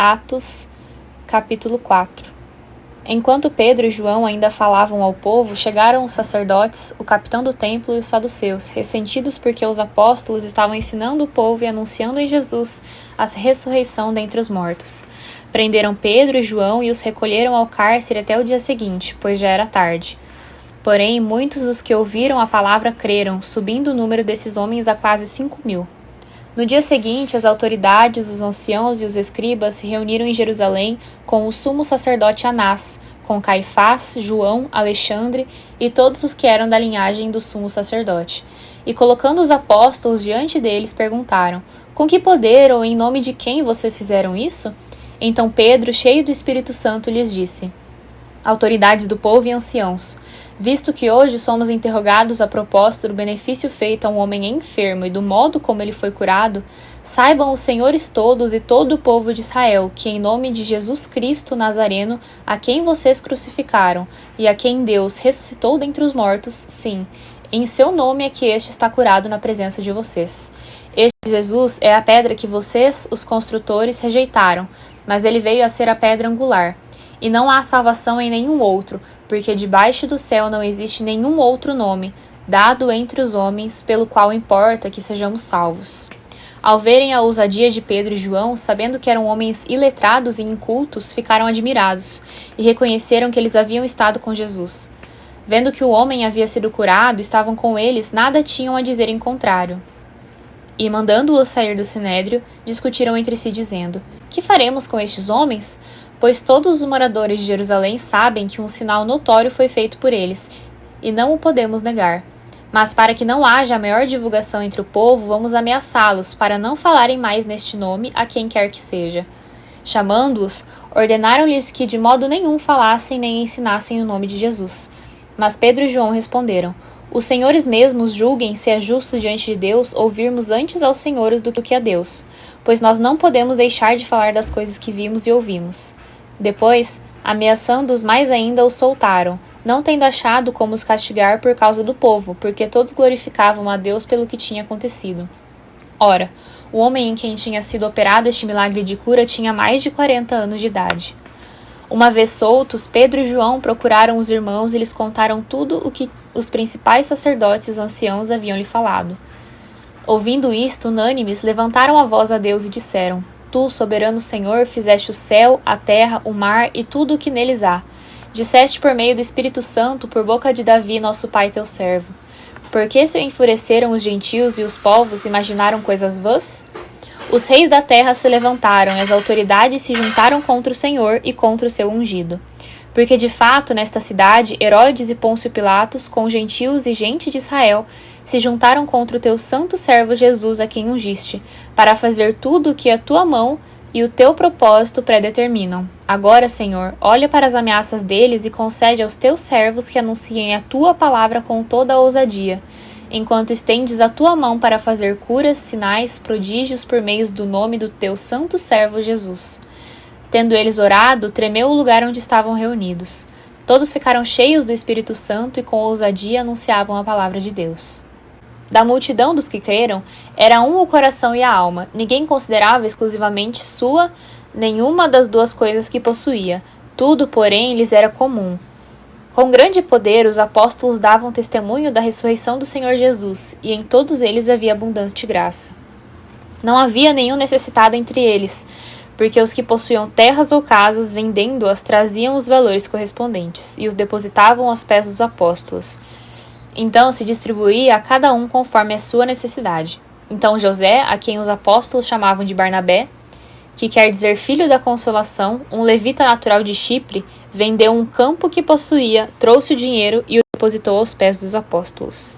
Atos, capítulo 4. Enquanto Pedro e João ainda falavam ao povo, chegaram os sacerdotes, o capitão do templo e os saduceus, ressentidos porque os apóstolos estavam ensinando o povo e anunciando em Jesus a ressurreição dentre os mortos. Prenderam Pedro e João e os recolheram ao cárcere até o dia seguinte, pois já era tarde. Porém, muitos dos que ouviram a palavra creram, subindo o número desses homens a quase 5.000. No dia seguinte, as autoridades, os anciãos e os escribas se reuniram em Jerusalém com o sumo sacerdote Anás, com Caifás, João, Alexandre e todos os que eram da linhagem do sumo sacerdote. E colocando os apóstolos diante deles, perguntaram: com que poder ou em nome de quem vocês fizeram isso? Então Pedro, cheio do Espírito Santo, lhes disse: autoridades do povo e anciãos, visto que hoje somos interrogados a propósito do benefício feito a um homem enfermo e do modo como ele foi curado, saibam os senhores todos e todo o povo de Israel que, em nome de Jesus Cristo Nazareno, a quem vocês crucificaram e a quem Deus ressuscitou dentre os mortos, sim, em seu nome é que este está curado na presença de vocês. Este Jesus é a pedra que vocês, os construtores, rejeitaram, mas ele veio a ser a pedra angular. E não há salvação em nenhum outro, porque debaixo do céu não existe nenhum outro nome, dado entre os homens, pelo qual importa que sejamos salvos. Ao verem a ousadia de Pedro e João, sabendo que eram homens iletrados e incultos, ficaram admirados, e reconheceram que eles haviam estado com Jesus. Vendo que o homem havia sido curado, estavam com eles, nada tinham a dizer em contrário. E, mandando-os sair do sinédrio, discutiram entre si, dizendo: que faremos com estes homens? Pois todos os moradores de Jerusalém sabem que um sinal notório foi feito por eles, e não o podemos negar. Mas para que não haja a maior divulgação entre o povo, vamos ameaçá-los, para não falarem mais neste nome a quem quer que seja. Chamando-os, ordenaram-lhes que de modo nenhum falassem nem ensinassem o nome de Jesus. Mas Pedro e João responderam: os senhores mesmos julguem se é justo diante de Deus ouvirmos antes aos senhores do que a Deus, pois nós não podemos deixar de falar das coisas que vimos e ouvimos. Depois, ameaçando-os mais ainda, os soltaram, não tendo achado como os castigar por causa do povo, porque todos glorificavam a Deus pelo que tinha acontecido. Ora, o homem em quem tinha sido operado este milagre de cura tinha mais de 40 anos de idade. Uma vez soltos, Pedro e João procuraram os irmãos e lhes contaram tudo o que os principais sacerdotes e os anciãos haviam lhe falado. Ouvindo isto, unânimes, levantaram a voz a Deus e disseram: tu, soberano Senhor, fizeste o céu, a terra, o mar e tudo o que neles há. Disseste por meio do Espírito Santo, por boca de Davi, nosso pai teu servo. Por que se enfureceram os gentios e os povos imaginaram coisas vãs? Os reis da terra se levantaram e as autoridades se juntaram contra o Senhor e contra o seu ungido. Porque de fato, nesta cidade, Herodes e Pôncio Pilatos, com gentios e gente de Israel, se juntaram contra o teu santo servo Jesus, a quem ungiste, para fazer tudo o que a tua mão e o teu propósito predeterminam. Agora, Senhor, olha para as ameaças deles e concede aos teus servos que anunciem a tua palavra com toda a ousadia, enquanto estendes a tua mão para fazer curas, sinais, prodígios por meio do nome do teu santo servo Jesus. Tendo eles orado, tremeu o lugar onde estavam reunidos. Todos ficaram cheios do Espírito Santo e com ousadia anunciavam a palavra de Deus. Da multidão dos que creram, era um o coração e a alma. Ninguém considerava exclusivamente sua nenhuma das duas coisas que possuía. Tudo, porém, lhes era comum. Com grande poder, os apóstolos davam testemunho da ressurreição do Senhor Jesus, e em todos eles havia abundante graça. Não havia nenhum necessitado entre eles, porque os que possuíam terras ou casas, vendendo-as, traziam os valores correspondentes, e os depositavam aos pés dos apóstolos. Então se distribuía a cada um conforme a sua necessidade. Então José, a quem os apóstolos chamavam de Barnabé, que quer dizer filho da consolação, um levita natural de Chipre, vendeu um campo que possuía, trouxe o dinheiro e o depositou aos pés dos apóstolos.